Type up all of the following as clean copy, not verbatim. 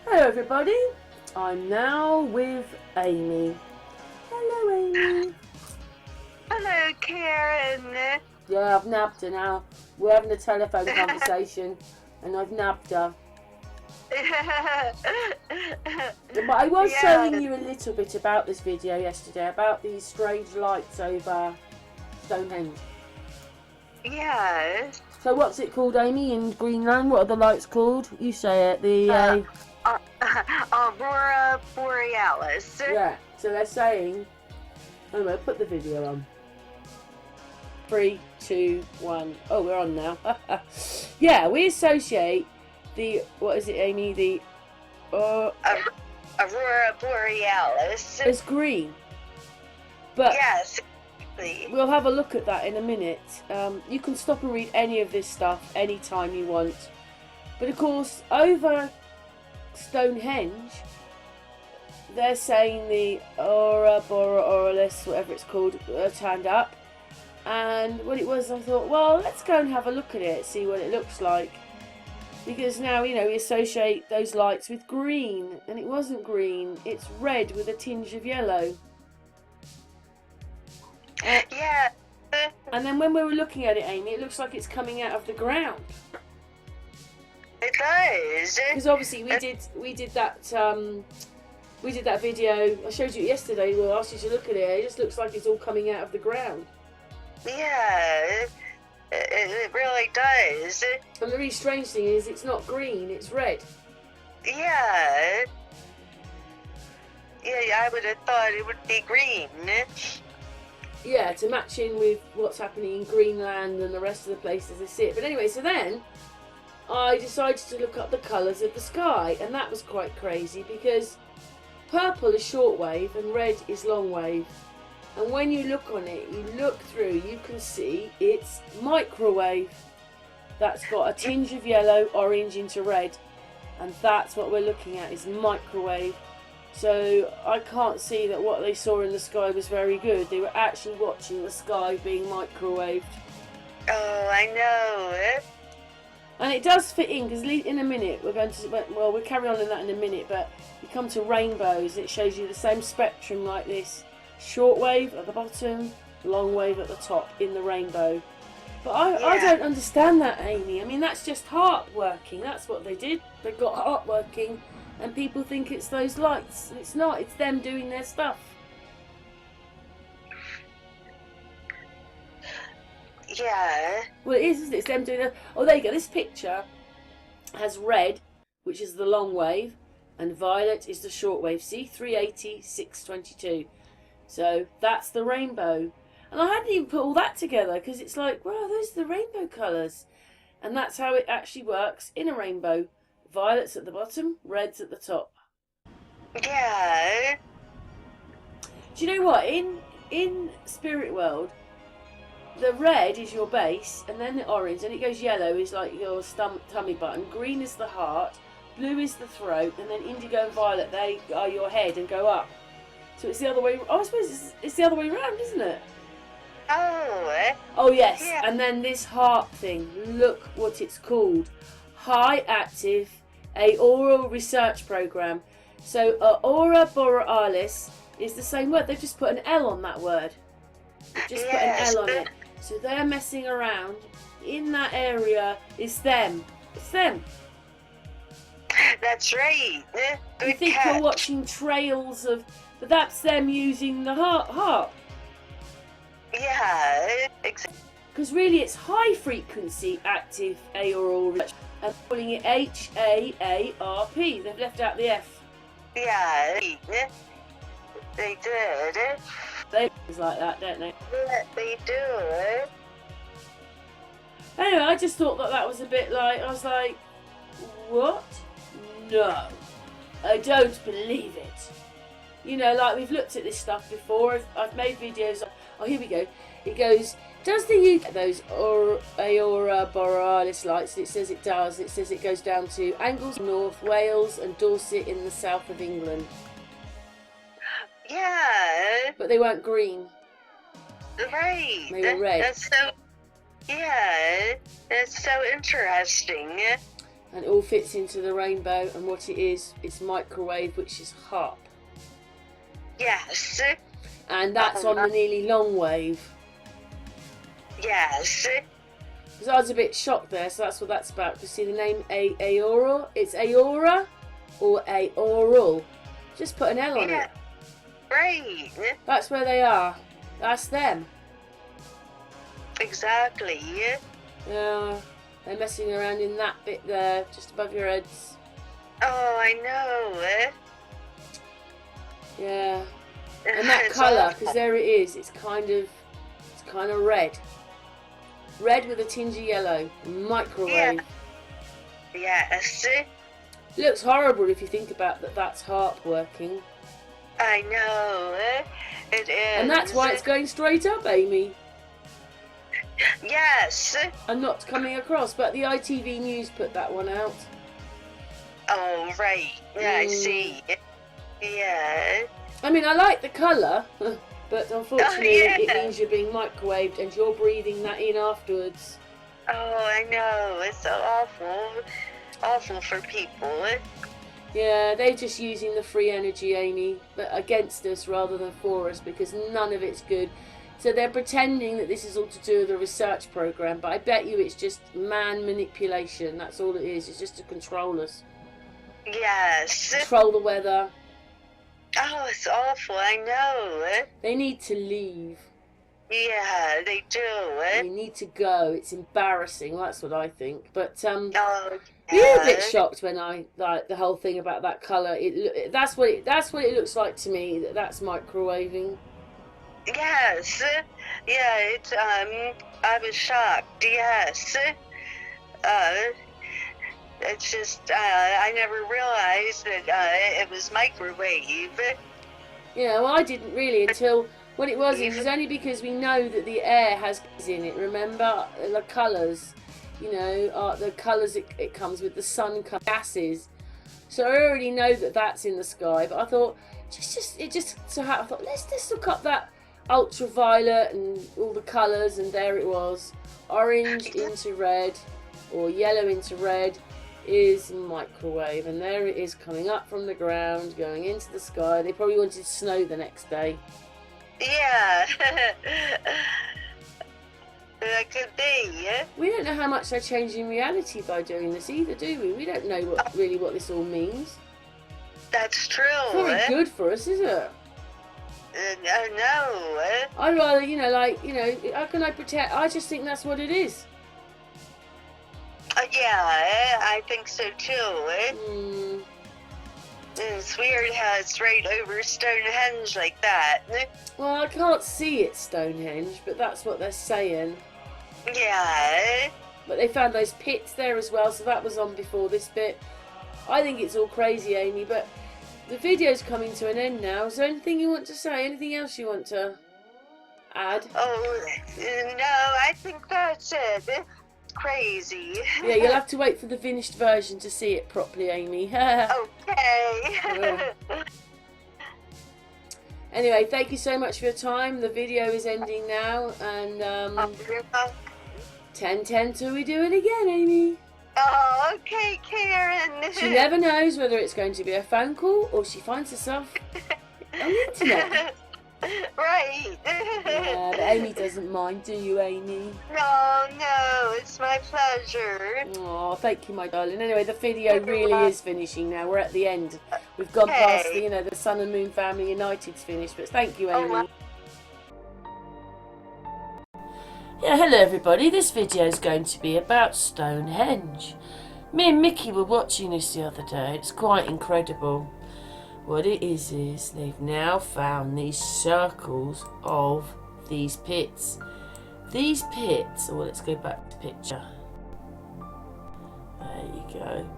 Hello everybody, I'm now with Amy. Hello Amy. Hello Karen. Yeah, I've nabbed her now. We're having a telephone conversation and I've nabbed her. But I was showing you a little bit about this video yesterday, about these strange lights over Stonehenge. Yeah. So what's it called, Amy, in Greenland? What are the lights called? You say it. The Aurora Borealis. Yeah, so they're saying... Anyway, put the video on. 3, 2, 1. Oh, we're on now. Yeah, we associate the... What is it, Amy? The... Aurora Borealis. It's green. But yes. we'll have a look at that in a minute. You can stop and read any of this stuff anytime you want. But of course, over Stonehenge, they're saying the Aurora Borealis, whatever it's called, turned up. And when it was, I thought, well, let's go and have a look at it, see what it looks like. Because now, you know, we associate those lights with green, and it wasn't green, it's red with a tinge of yellow. Yeah. And then when we were looking at it, Amy, it looks like it's coming out of the ground. It does. Because obviously we did that video. I showed you it yesterday. We asked you to look at it. It just looks like it's all coming out of the ground. Yeah. It really does. And the really strange thing is, it's not green. It's red. Yeah. Yeah, I would have thought it would be green. Yeah, to match in with what's happening in Greenland and the rest of the places they see it. But anyway, so then I decided to look up the colours of the sky, and that was quite crazy because purple is shortwave and red is longwave. And when you look on it, you look through, you can see it's microwave. That's got a tinge of yellow, orange into red, and that's what we're looking at, is microwave. So I can't see that what they saw in the sky was very good. They were actually watching the sky being microwaved. Oh, I know. And it does fit in, because in a minute we're going to, well, we'll carry on in that in a minute, but you come to rainbows, it shows you the same spectrum like this. Shortwave at the bottom, long wave at the top in the rainbow. But I don't understand that, Amy. I mean, that's just heart working. That's what they did. They got heart working, and people think it's those lights. And it's not. It's them doing their stuff. Yeah. Well, it is, isn't it? It's them doing their... Oh, there you go. This picture has red, which is the long wave, and violet is the short wave. See? 380, 622. So that's the rainbow. And I hadn't even put all that together, because it's like, wow, those are the rainbow colours. And that's how it actually works in a rainbow. Violets at the bottom, reds at the top. Yeah. Do you know what? In Spirit World, the red is your base, and then the orange, and it goes yellow is like your tummy button. Green is the heart, blue is the throat, and then indigo and violet, they are your head and go up. So it's the other way. Oh, I suppose it's the other way around, isn't it? Oh yes. Yeah. And then this heart thing. Look what it's called. High Active Auroral Research Program. So Aurora Borealis is the same word. They've just put an L on that word. They've just put an L on it. So they're messing around. In that area, it's them. It's them. That's right. You think we're watching trails of... But that's them using the heart. Yeah, exactly. Because really it's high frequency active auroral research, and calling it HAARP. They've left out the F. Yeah, they did. They things like that, don't they? Yeah, they do. Anyway, I just thought that was a bit like, I was like, what? No, I don't believe it. You know, like we've looked at this stuff before. I've made videos. Oh, here we go. It goes, does the UK those Aurora Borealis lights? And it says it does. It says it goes down to Anglesey, North Wales, and Dorset in the south of England. Yeah. But they weren't green. Right. They were red. That's so. Yeah, that's so interesting. and it all fits into the rainbow. And what it is, it's microwave, which is HARP. Yes. And that's on the nearly long wave. Yes. Because I was a bit shocked there, so that's what that's about. Because see the name Aora? It's Aora or Aoral. Just put an L on it. Right. That's where they are. That's them. Exactly. Yeah. They're messing around in that bit there, just above your heads. Oh, I know. Yeah. And that colour, because there it is. It's kind of red. Red with a tinge of yellow. Microwave. Yeah. Yes. Looks horrible if you think about that. That's HARP working. I know. It is. And that's why it's going straight up, Amy. Yes. And not coming across. But the ITV News put that one out. Oh, right. I see. Yeah. I mean, I like the colour, but unfortunately it means you're being microwaved and you're breathing that in afterwards. Oh, I know. It's so awful. Awful for people. Yeah, they're just using the free energy, Amy, but against us rather than for us, because none of it's good. So they're pretending that this is all to do with a research program, but I bet you it's just man manipulation. That's all it is. It's just to control us. Yes. Control the weather. Oh, it's awful. I know. They need to leave. Yeah, they do. They need to go. It's embarrassing. That's what I think. But Oh, we were a bit yeah. shocked when I like the whole thing about that colour. That's what it looks like to me. That's microwaving. Yes. Yeah, it's I was shocked. Yes. It's just I never realized that it was microwave. Yeah, well, I didn't really until what it was. It was only because we know that the air has in it. Remember the colours, you know, are the colours it comes with. The sun gases. So I already know that that's in the sky. But I thought I thought let's just look up that ultraviolet and all the colours, and there it was, orange into red or yellow into red is microwave, and there it is coming up from the ground going into the sky. They probably wanted snow the next day. Yeah. That could be. We don't know how much they're changing reality by doing this either, do we? We don't know what this all means. That's true. It's not very good for us, is it? No. I'd rather, how can I pretend? I just think that's what it is. Yeah, I think so too. It's weird how it's right over Stonehenge like that. Well, I can't see it, Stonehenge, but that's what they're saying. Yeah. But they found those pits there as well, so that was on before this bit. I think it's all crazy, Amy, but the video's coming to an end now. Is there anything you want to say? Anything else you want to add? Oh, no, I think that's it. Crazy. Yeah, you'll have to wait for the finished version to see it properly, Amy. Okay. Anyway, thank you so much for your time. The video is ending now, and 10:10 till we do it again, Amy. Oh, okay, Karen. She never knows whether it's going to be a phone call or she finds herself on the internet. Right. Yeah, but Amy doesn't mind, do you, Amy? No, it's my pleasure. Oh, thank you, my darling. Anyway, the video really is finishing now. We're at the end. We've gone past the Sun and Moon Family United's finished, but thank you, Amy. Yeah, hello everybody. This video is going to be about Stonehenge. Me and Mickey were watching this the other day. It's quite incredible. What it is they've now found these circles of these pits. These pits, well, let's go back to the picture. There you go.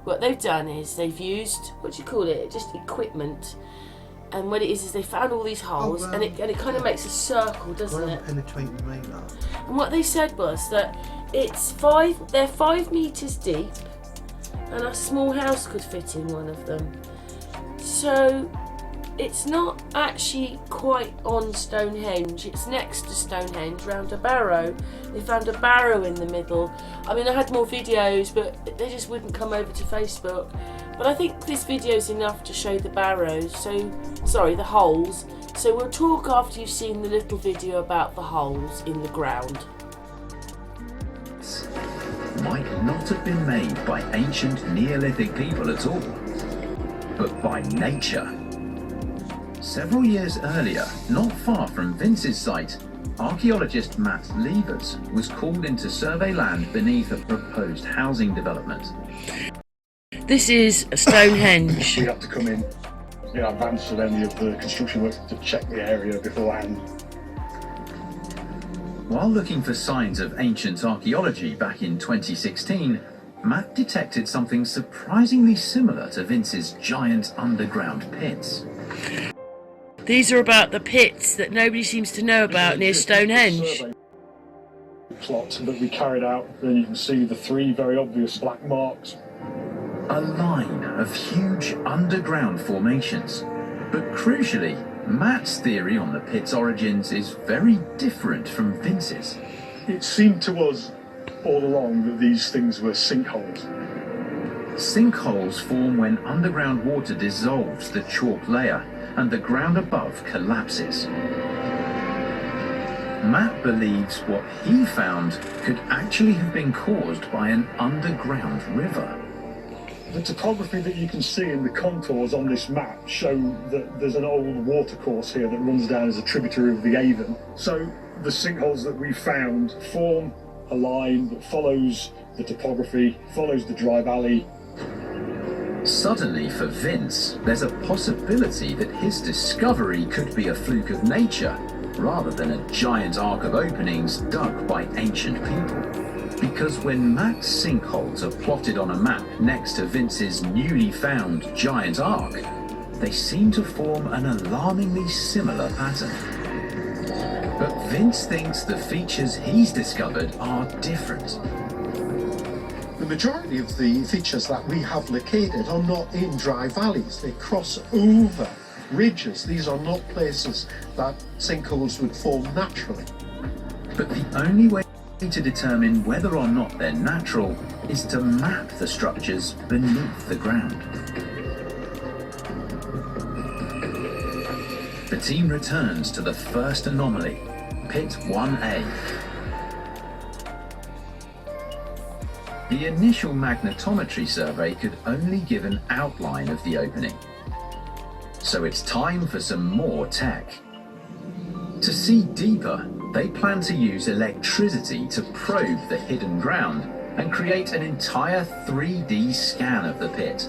What they've done is they've used, what do you call it, just equipment. And what it is they found all these holes, and it kind of makes a circle, doesn't it? Penetrating radar. And what they said was that they're 5 meters deep, and a small house could fit in one of them. So it's not actually quite on Stonehenge. It's next to Stonehenge, round a barrow. They found a barrow in the middle. I mean, I had more videos, but they just wouldn't come over to Facebook. But I think this video is enough to show the barrows. So, sorry, the holes. So we'll talk after you've seen the little video about the holes in the ground. Might not have been made by ancient Neolithic people at all, but by nature. Several years earlier, not far from Vince's site, archaeologist Matt Levers was called in to survey land beneath a proposed housing development. This is Stonehenge. We have to come in advance of any of the construction work to check the area beforehand. While looking for signs of ancient archaeology back in 2016, Matt detected something surprisingly similar to Vince's giant underground pits. These are about the pits that nobody seems to know about near Stonehenge. Plot that we carried out, then you can see the 3 very obvious black marks. A line of huge underground formations. But crucially, Matt's theory on the pit's origins is very different from Vince's. It seemed to us all along that these things were sinkholes. Sinkholes form when underground water dissolves the chalk layer and the ground above collapses. Matt believes what he found could actually have been caused by an underground river. The topography that you can see in the contours on this map show that there's an old watercourse here that runs down as a tributary of the Avon. So the sinkholes that we found form a line that follows the topography, follows the dry valley. Suddenly, for Vince, there's a possibility that his discovery could be a fluke of nature, rather than a giant arc of openings dug by ancient people. Because when Matt's sinkholes are plotted on a map next to Vince's newly found giant arc, they seem to form an alarmingly similar pattern. But Vince thinks the features he's discovered are different. The majority of the features that we have located are not in dry valleys. They cross over ridges. These are not places that sinkholes would form naturally. But the only way to determine whether or not they're natural is to map the structures beneath the ground. The team returns to the first anomaly, Pit 1A. The initial magnetometry survey could only give an outline of the opening. So it's time for some more tech. To see deeper, they plan to use electricity to probe the hidden ground and create an entire 3D scan of the pit.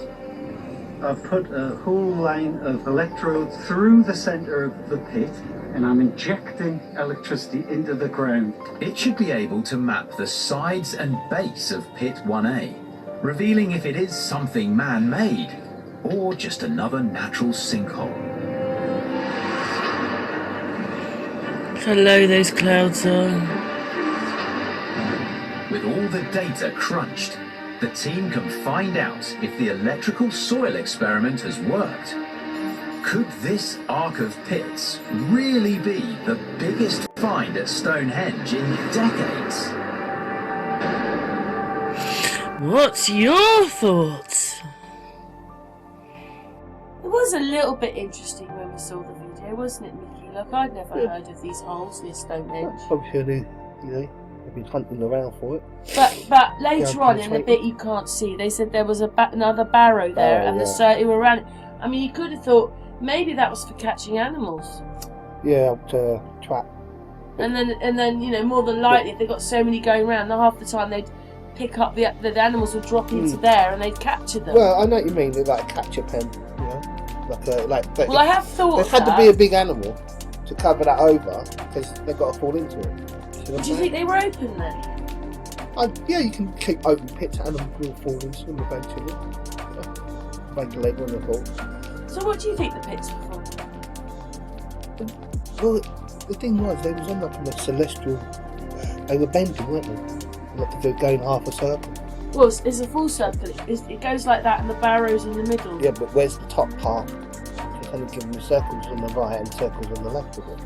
I've put a whole line of electrodes through the center of the pit, and I'm injecting electricity into the ground. It should be able to map the sides and base of Pit 1A, revealing if it is something man-made or just another natural sinkhole. How low those clouds are. With all the data crunched, the team can find out if the electrical soil experiment has worked. Could this arc of pits really be the biggest find at Stonehenge in decades? What's your thoughts? It was a little bit interesting when we saw the video, wasn't it, Mickey? Like, I'd never heard of these holes near Stonehenge. Obviously, they've been hunting around for it. But later on in the bit you can't see, they said there was another barrow there, and they were around it. I mean, you could have thought maybe that was for catching animals. Yeah, to trap. And then more than likely, if they got so many going around, half the time they'd pick up the animals would drop into there and they'd capture them. Well, I know what you mean. They're like a capture pen, Well, I have thought there had to be a big animal to cover that over because they've got to fall into it. Do you think they were open then? Yeah, you can keep open pits. Animals will fall into them eventually. Break a leg when they fall. So what do you think the pits were for? Well, the thing was, they was on like a celestial. They were bending, weren't they? Like they're going half a circle. Well, it's a full circle. It goes like that, and the barrow's in the middle. Yeah, but where's the top part? kind of given the circles on the right and circles on the left of it.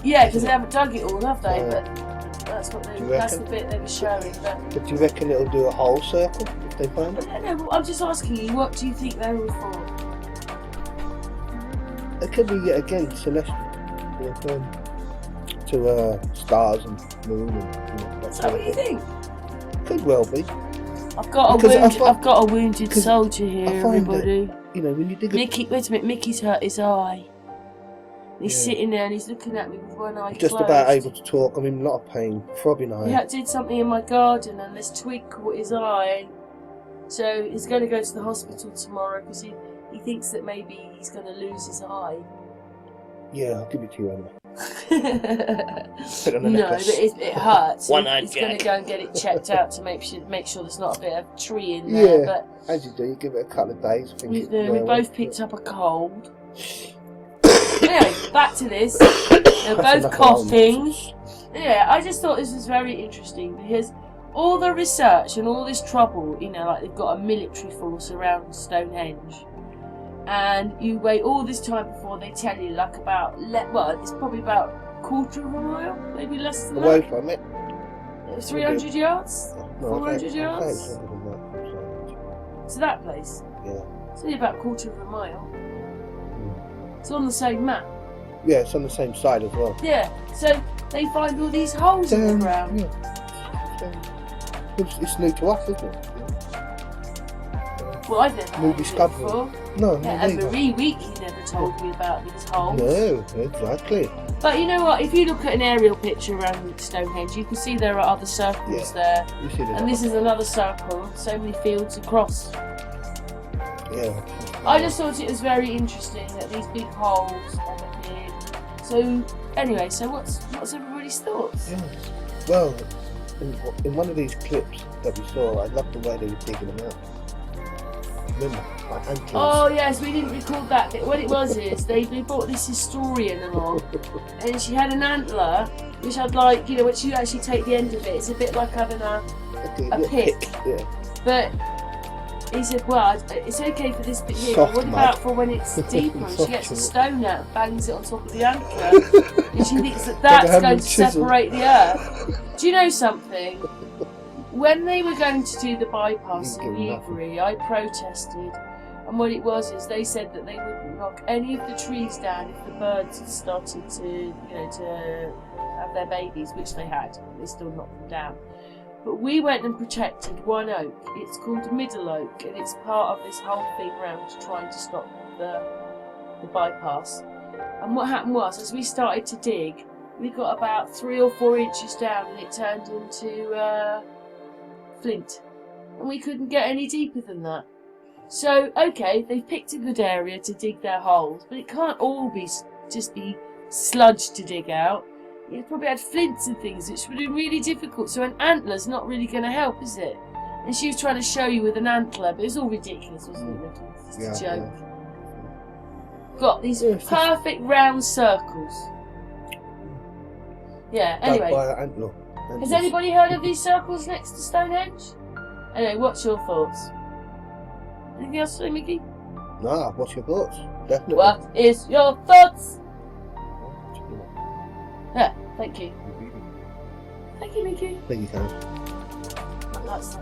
Yeah, because they haven't dug it all, have they? Yeah. But that's what Do they. you That's the reckon? bit they were showing. But do you reckon it'll do a whole circle if they find I it? don't know. Well, I'm just asking you. What do you think they were for? It could be yet again celestial. To stars and moon and that Is that sort what of you thing. think? Could well be. I've got Because I've got a wounded 'cause soldier I here, find that, everybody. You know, when you dig Mickey, wait a minute. Mickey's hurt his eye. He's Yeah. sitting there and he's looking at me with one eye just closed. about able to talk, I'm in a lot of pain, throbbing eye. He did something in my garden and this twig caught his eye. So he's going to go to the hospital tomorrow because he thinks that maybe he's going to lose his eye. Yeah, I'll give it to you anyway. No, but it hurts. One-eyed He's going to Jack. go and get it checked out to make sure there's not a bit of tree in there. Yeah, But as you do, you give it a couple of days. I think we it'll wear both off. picked up a cold. Anyway, back to this. They're That's both enough coughing. nonsense. Yeah, I just thought this was very interesting because all the research and all this trouble, you know, like they've got a military force around Stonehenge, and you wait all this time before they tell you, like it's probably about a quarter of a mile, maybe less than Away that. from it. 300 yards? No, 400 I think yards? it's longer than that. To that place? Yeah. It's only about a quarter of a mile. It's on the same map. Yeah, it's on the same side as well. Yeah, so they find all these holes in the ground. Yeah. It's new to us, isn't it? Well, I've never New heard of it discovery. before. No, Yeah, no, and neither. Marie Weekly never told me about these holes. No, exactly. But you know what? If you look at an aerial picture around Stonehenge, you can see there are other circles there. You see And this is another circle, so many fields across. Yeah. I just thought it was very interesting that these big holes appeared. So, anyway, so what's everybody's thoughts? Yeah. Well, in one of these clips that we saw, I loved the way they were digging them out. Remember, like antlers. Oh yes, we didn't record that bit. What it was is they brought this historian along, and she had an antler which had like, you know, once you actually take the end of it, it's a bit like having a pick. Yeah. But he said, well, it's okay for this bit here, Soft but what mud. about for when it's deeper and she Soft gets a mud. stone out and bangs it on top of the antler, and she thinks that that's hammer going and to chisel. separate the earth. Do you know something? When they were going to do the bypass in Didn't get Newbury, I protested, and what it was is they said that they wouldn't knock any of the trees down if the birds had started to, you know, to have their babies, which they had. They still knocked them down. But we went and protected one oak. It's called Middle Oak, and it's part of this whole thing around trying to stop the bypass. And what happened was, as we started to dig, we got about 3 or 4 inches down, and it turned into flint, and we couldn't get any deeper than that. So, okay, they've picked a good area to dig their holes, but it can't all just be sludge to dig out. You probably had flints and things, which would have been really difficult. So an antler's not really going to help, is it? And she was trying to show you with an antler, but it was all ridiculous, wasn't it? Nicky? It's just a joke. Got these perfect round circles. Yeah. Anyway, By an antler. has anybody heard of these circles next to Stonehenge? Anyway, what's your thoughts? Anything else to say, Mickey? Nah, what's your thoughts? Definitely. What is your thoughts? Yeah, thank you. Thank you, Mickey. There you go. That's